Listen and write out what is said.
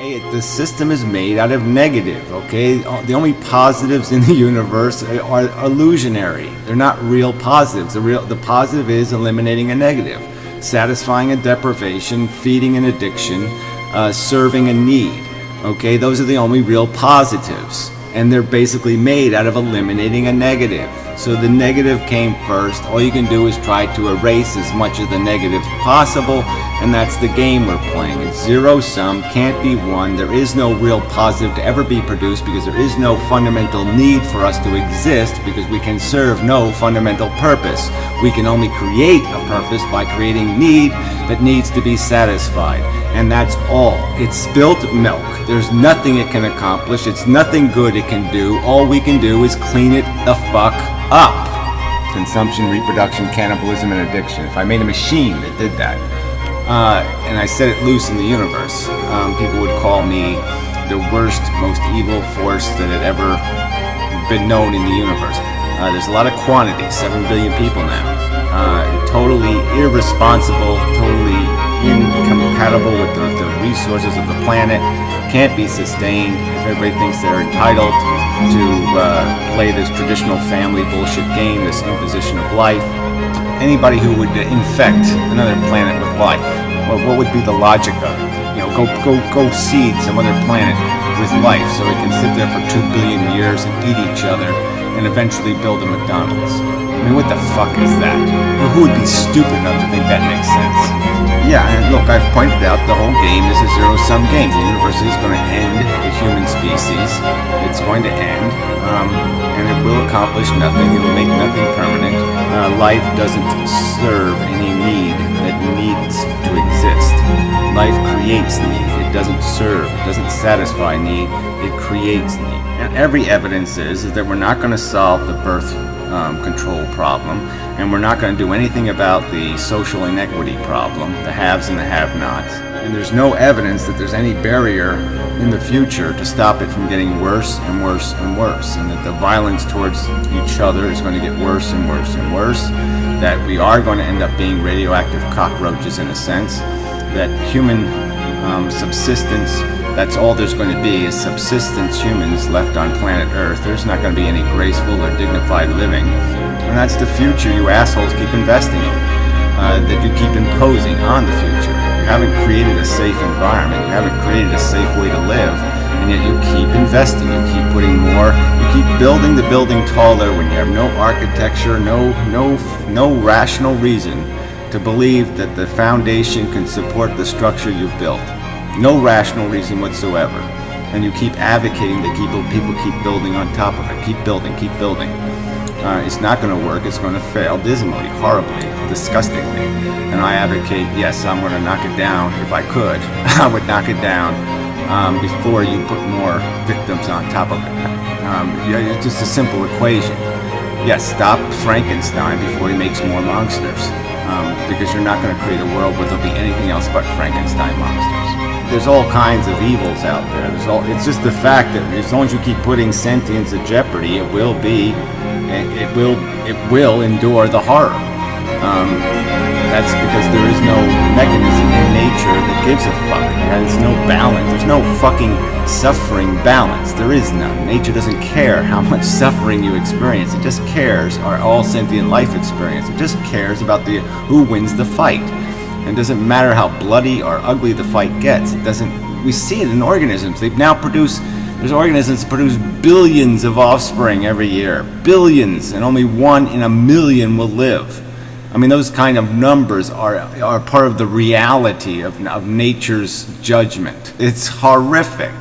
Okay, the system is made out of negative, okay? The only positives in the universe are illusionary. They're not real positives. The positive is eliminating a negative, satisfying a deprivation, feeding an addiction, serving a need, okay? Those are the only real positives. And they're basically made out of eliminating a negative. So the negative came first. All you can do is try to erase as much of the negative possible, and that's the game we're playing. It's zero sum, can't be won. There is no real positive to ever be produced because there is no fundamental need for us to exist because we can serve no fundamental purpose. We can only create a purpose by creating need that needs to be satisfied. And that's all. It's spilt milk. There's nothing it can accomplish. It's nothing good it can do. All we can do is clean it the fuck up. Consumption, reproduction, cannibalism, and addiction. If I made a machine that did that, and I set it loose in the universe, people would call me the worst, most evil force that had ever been known in the universe. There's a lot of quantity, 7 billion people now. Totally irresponsible, totally incompatible with the resources of the planet, can't be sustained. If everybody thinks they're entitled to play this traditional family bullshit game, this imposition of life, anybody who would infect another planet with life, what would be the logic of it? You know, go seed some other planet with life so it can sit there for 2 billion years and eat each other and eventually build a McDonald's. I mean, what the fuck is that? Who would be stupid enough to think that makes sense? Yeah, and look, I've pointed out the whole game is a zero-sum game. The universe is going to end the human species. It's going to end, and it will accomplish nothing. It will make nothing permanent. Life doesn't serve any need that needs to exist. Life creates need. It doesn't serve, it doesn't satisfy need, it creates need. And every evidence is that we're not going to solve the birth control problem, and we're not going to do anything about the social inequity problem, the haves and the have-nots. And there's no evidence that there's any barrier in the future to stop it from getting worse and worse and worse, and that the violence towards each other is going to get worse and worse and worse, that we are going to end up being radioactive cockroaches in a sense, that human subsistence, that's all there's going to be is subsistence humans left on planet Earth. There's not going to be any graceful or dignified living. And that's the future you assholes keep investing in, that you keep imposing on the future. You haven't created a safe environment. You haven't created a safe way to live. And yet you keep investing. You keep putting more. You keep building the building taller when you have no architecture, no rational reason to believe that the foundation can support the structure you've built. No rational reason whatsoever. And you keep advocating that people keep building on top of it. Keep building, keep building. It's not going to work. It's going to fail dismally, horribly, disgustingly. And I advocate, yes, I'm going to knock it down. If I could, I would knock it down before you put more victims on top of it. It's just a simple equation. Yes, stop Frankenstein before he makes more monsters. Because you're not going to create a world where there'll be anything else but Frankenstein monsters. There's all kinds of evils out there. It's just the fact that as long as you keep putting sentience at jeopardy, it will endure the horror. That's because there is no mechanism in nature that gives a fuck. There's no balance. There's no fucking suffering balance. There is none. Nature doesn't care how much suffering you experience. It just cares, or all sentient life experience. It just cares about who wins the fight. And it doesn't matter how bloody or ugly the fight gets. We see it in organisms. There's organisms that produce billions of offspring every year. Billions, and only 1 in a million will live. I mean, those kind of numbers are part of the reality of nature's judgment. It's horrific.